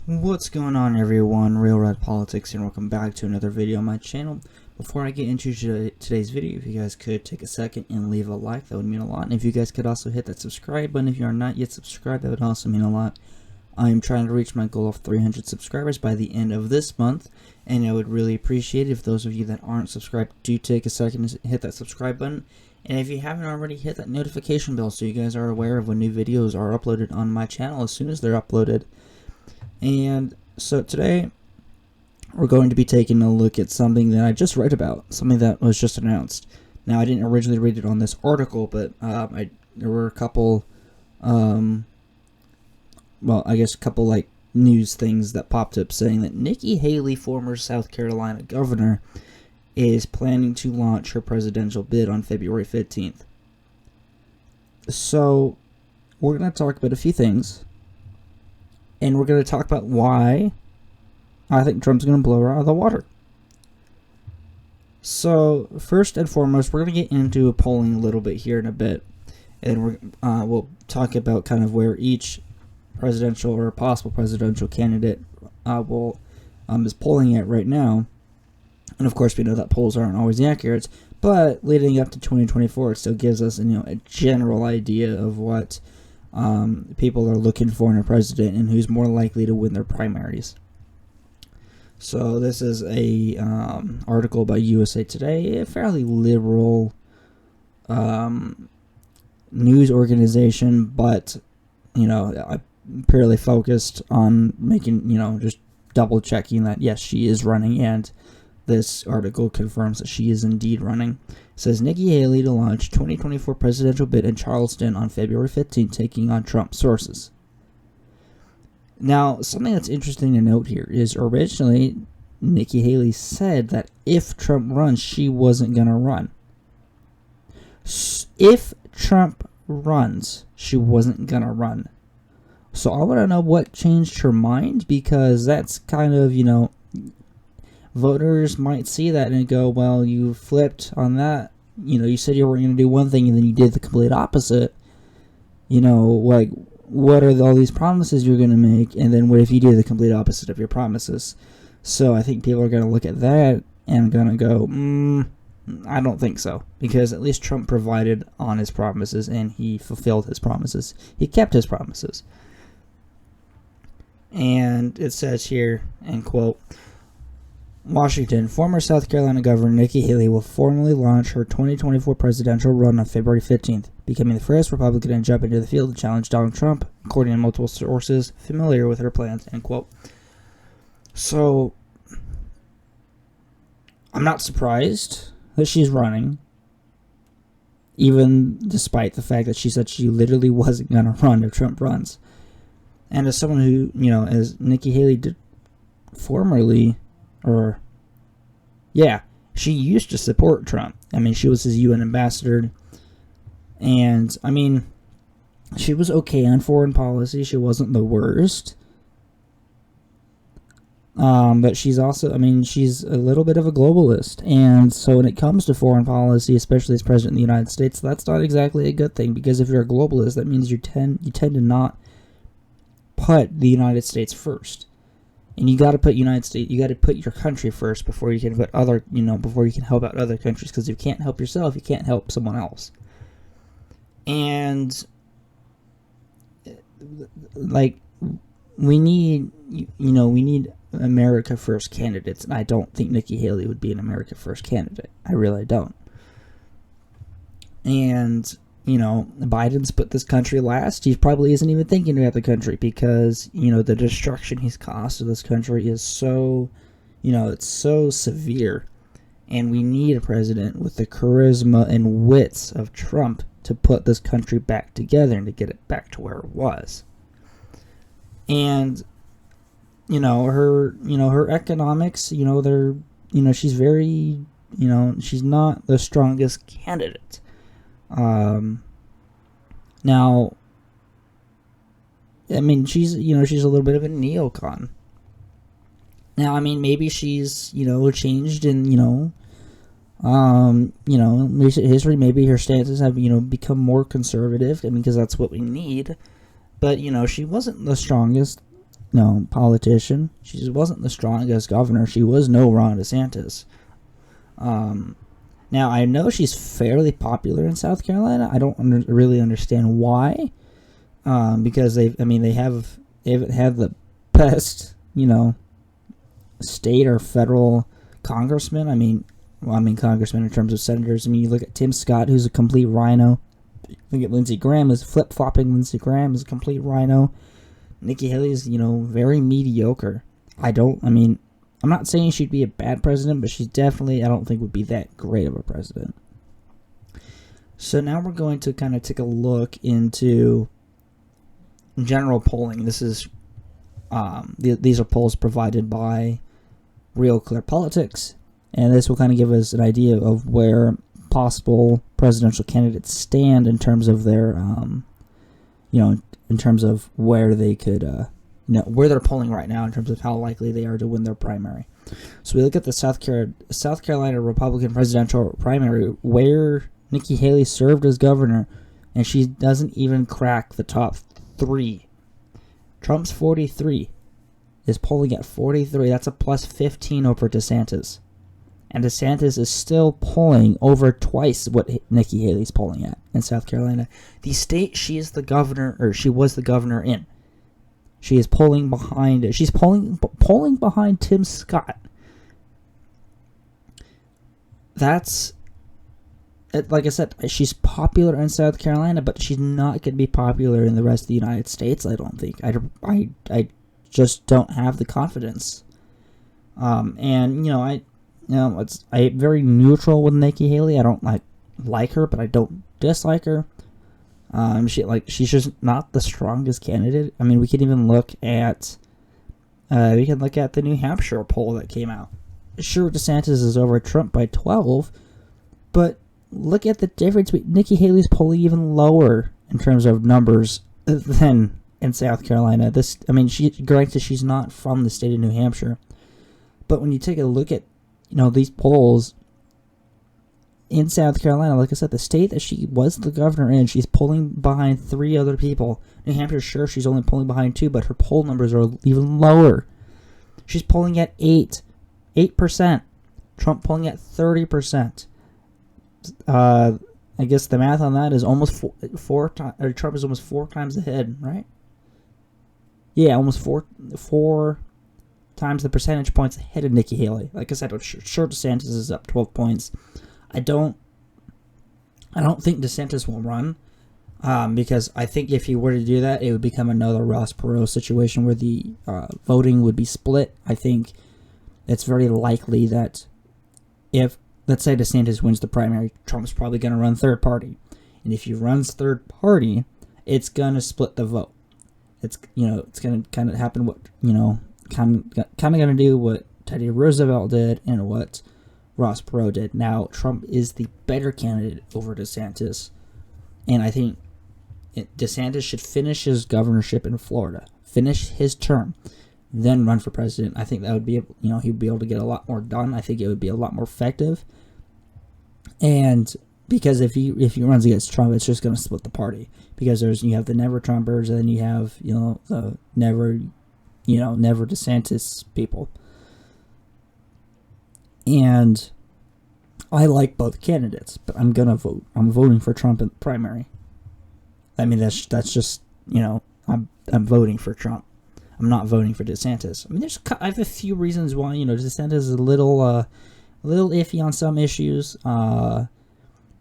What's going on, everyone? Real Red Politics, and welcome back to another video on my channel. Before I get into today's video, if you guys could take a second and leave a like, that would mean a lot. And if you guys could also hit that subscribe button if you are not yet subscribed, that would also mean a lot. I am trying to reach my goal of 300 subscribers by the end of this month, and I would really appreciate it if those of you that aren't subscribed do take a second to hit that subscribe button. And if you haven't already, hit that notification bell so you guys are aware of when new videos are uploaded on my channel as soon as they're uploaded. And so today we're going to be taking a look at something that I just read about, something that was just announced. Now, I didn't originally read it on this article, but there were a couple, well, I guess a couple like news things that popped up saying that Nikki Haley, former South Carolina governor, is planning to launch her presidential bid on February 15th. So we're going to talk about a few things. And we're going to talk about why I think Trump's going to blow her out of the water. So, first and foremost, we're going to get into polling a little bit here in a bit. And we'll talk about kind of where each presidential or possible presidential candidate is polling at right now. And of course, we know that polls aren't always accurate. But leading up to 2024, it still gives us a general idea of what people are looking for in a president and who's more likely to win their primaries. So this is a article by USA Today, a fairly liberal news organization, but purely focused on making just double checking that yes, she is running, and this article confirms that she is indeed running. It says Nikki Haley to launch 2024 presidential bid in Charleston on February 15th, taking on Trump, sources. Now, something that's interesting to note here is originally Nikki Haley said that if Trump runs, she wasn't going to run. If Trump runs, she wasn't going to run. So I want to know what changed her mind, because that's kind of, voters might see that and go, well, you flipped on that. You said you were going to do one thing and then you did the complete opposite. Like, what are all these promises you're going to make? And then what if you do the complete opposite of your promises? So I think people are going to look at that and going to go, I don't think so. Because at least Trump provided on his promises and he fulfilled his promises. He kept his promises. And it says here, and quote, Washington, former South Carolina Governor Nikki Haley will formally launch her 2024 presidential run on February 15th, becoming the first Republican to jump into the field to challenge Donald Trump, according to multiple sources familiar with her plans, end quote. So, I'm not surprised that she's running, even despite the fact that she said she literally wasn't going to run if Trump runs. And as someone who, as Nikki Haley did formerly, she used to support Trump. She was his UN ambassador. And, she was okay on foreign policy. She wasn't the worst. But she's also, she's a little bit of a globalist. And so when it comes to foreign policy, especially as president of the United States, that's not exactly a good thing. Because if you're a globalist, that means you tend to not put the United States first. And you got to put your country first before you can put before you can help out other countries. Because if you can't help yourself, you can't help someone else. And we need America First candidates, and I don't think Nikki Haley would be an America First candidate. I really don't. And Biden's put this country last. He probably isn't even thinking about the country because, the destruction he's caused to this country is so, it's so severe. And we need a president with the charisma and wits of Trump to put this country back together and to get it back to where it was. And, her economics, she's very, she's not the strongest candidate. Now, she's a little bit of a NEOCON. Now, maybe she's, changed in, recent history. Maybe her stances have, become more conservative, because that's what we need. But, she wasn't the strongest politician. She wasn't the strongest governor. She was no Ron DeSantis. Now, I know she's fairly popular in South Carolina. I don't really understand why. Because they haven't had the best, state or federal congressman. Congressman in terms of senators. You look at Tim Scott, who's a complete rhino. Look at Lindsey Graham, is flip-flopping. Lindsey Graham is a complete rhino. Nikki Haley is, very mediocre. I'm not saying she'd be a bad president, but she's definitely, I don't think, would be that great of a president. So now we're going to kind of take a look into general polling. This is, these are polls provided by Real Clear Politics, and this will kind of give us an idea of where possible presidential candidates stand in terms of their, in terms of where they could, where they're polling right now in terms of how likely they are to win their primary. So we look at the South Carolina Republican presidential primary, where Nikki Haley served as governor, and she doesn't even crack the top 3. Trump's 43 is polling at 43. That's a plus 15 over DeSantis. And DeSantis is still polling over twice what Nikki Haley's polling at in South Carolina. The state she is the governor, or she was the governor in. She is polling behind. She's polling behind Tim Scott. That's, like I said, she's popular in South Carolina, but she's not going to be popular in the rest of the United States. I don't think. I just don't have the confidence. I'm very neutral with Nikki Haley. I don't like her, but I don't dislike her. She's just not the strongest candidate. We could even look at the New Hampshire poll that came out. Sure, DeSantis is over Trump by 12, but look at the difference. Nikki Haley's polling even lower in terms of numbers than in South Carolina. Granted, she's not from the state of New Hampshire, but when you take a look at these polls in South Carolina, like I said, the state that she was the governor in, she's polling behind 3 other people. New Hampshire, sure, she's only polling behind 2, but her poll numbers are even lower. She's polling at 8%. Trump polling at 30%. I guess the math on that is almost four times. Trump is almost 4 times ahead, right? Yeah, almost four times the percentage points ahead of Nikki Haley. Like I said, sure, DeSantis is up 12 points. I don't think DeSantis will run, because I think if he were to do that, it would become another Ross Perot situation where the voting would be split. I think it's very likely that if, let's say, DeSantis wins the primary, Trump's probably going to run third party, and if he runs third party, it's going to split the vote. It's going to kind of happen what kind of going to do what Teddy Roosevelt did and what Ross Perot did. Now, Trump is the better candidate over DeSantis, and I think DeSantis should finish his governorship in Florida, finish his term, then run for president. I think that would be, he'd be able to get a lot more done. I think it would be a lot more effective, and because if he runs against Trump, it's just going to split the party, because you have the never Trumpers, and then you have the never DeSantis people. And I like both candidates, but I'm gonna vote. I'm voting for Trump in the primary. That's just I'm voting for Trump. I'm not voting for DeSantis. I have a few reasons why DeSantis is a little iffy on some issues, and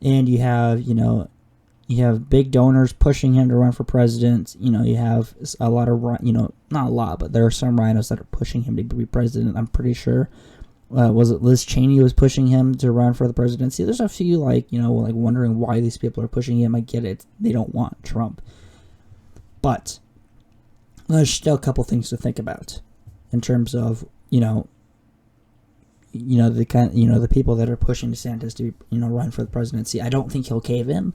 you have big donors pushing him to run for president. You have a lot of not a lot, but there are some rhinos that are pushing him to be president. I'm pretty sure. Was it Liz Cheney was pushing him to run for the presidency? There's a few wondering why these people are pushing him. I get it; they don't want Trump, but there's still a couple things to think about in terms of the people that are pushing DeSantis to run for the presidency. I don't think he'll cave in.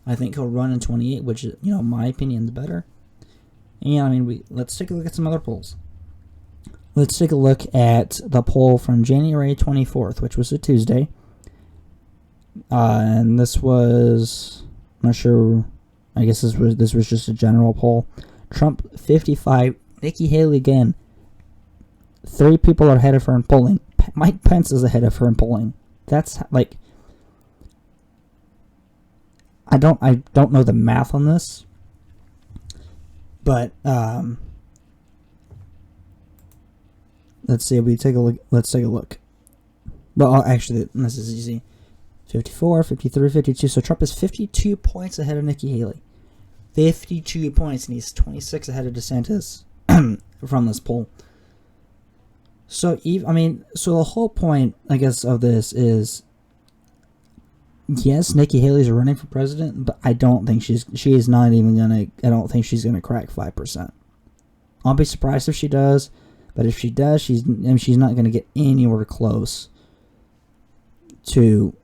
I think he'll run in 28, which is my opinion is better. And let's take a look at some other polls. Let's take a look at the poll from January 24th, which was a Tuesday. And this was, I'm not sure, I guess this was just a general poll. Trump 55 Nikki Haley again. 3 people are ahead of her in polling. Mike Pence is ahead of her in polling. That's like, I don't know the math on this, but let's see. We take a look. Let's take a look. Well, actually, this is easy. 54, 53, 52. So Trump is 52 points ahead of Nikki Haley. 52 points, and he's 26 ahead of DeSantis from this poll. So, so the whole point, I guess, of this is, yes, Nikki Haley's running for president, but I don't think she is not even gonna. I don't think she's gonna crack 5%. I'll be surprised if she does, but if she does, she's not gonna get anywhere close to,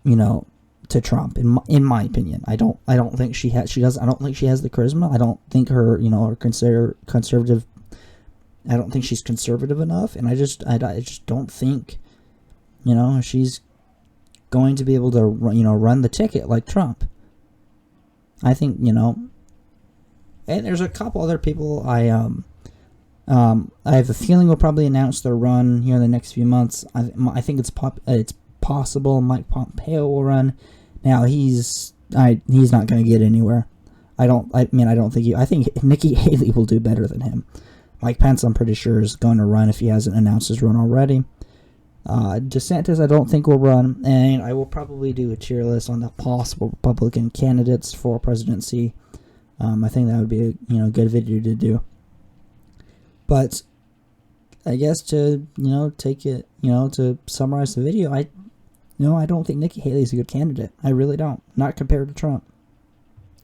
to Trump. In my opinion, I don't think she has. I don't think she has the charisma. I don't think her, her conservative. I don't think she's conservative enough, and I just don't think, she's going to be able to, run the ticket like Trump. I think, and there's a couple other people I have a feeling will probably announce their run here in the next few months. I think it's possible Mike Pompeo will run. Now he's not going to get anywhere. I think Nikki Haley will do better than him. Mike Pence, I'm pretty sure, is going to run if he hasn't announced his run already. DeSantis, I don't think will run, and I will probably do a tier list on the possible Republican candidates for presidency. I think that would be a good video to do. But I guess to take it to summarize the video, I don't think Nikki Haley is a good candidate. I really don't. Not compared to Trump.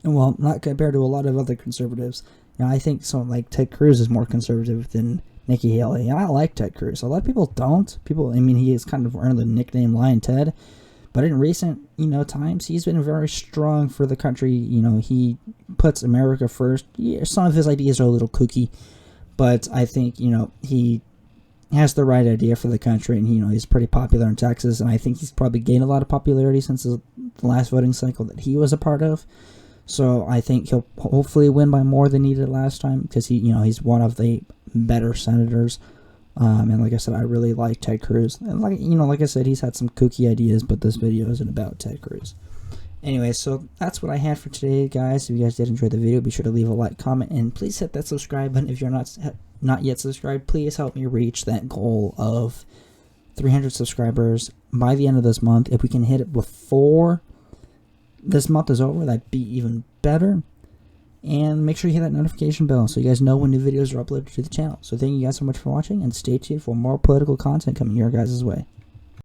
Well, not compared to a lot of other conservatives. I think someone like Ted Cruz is more conservative than Nikki Haley. And I like Ted Cruz. A lot of people don't. He has kind of earned the nickname Lion Ted. But in recent, times, he's been very strong for the country. He puts America first. Yeah, some of his ideas are a little kooky. But I think, he has the right idea for the country. And, he's pretty popular in Texas. And I think he's probably gained a lot of popularity since the last voting cycle that he was a part of. So I think he'll hopefully win by more than he did last time, because he's one of the better senators. And like I said, I really like Ted Cruz. And like I said, he's had some kooky ideas, but this video isn't about Ted Cruz. Anyway, so that's what I had for today, guys. If you guys did enjoy the video, be sure to leave a like, comment, and please hit that subscribe button if you're not yet subscribed. Please help me reach that goal of 300 subscribers by the end of this month. If we can hit it before this month is over, that'd be even better. And make sure you hit that notification bell so you guys know when new videos are uploaded to the channel. So thank you guys so much for watching, and stay tuned for more political content coming your guys' way.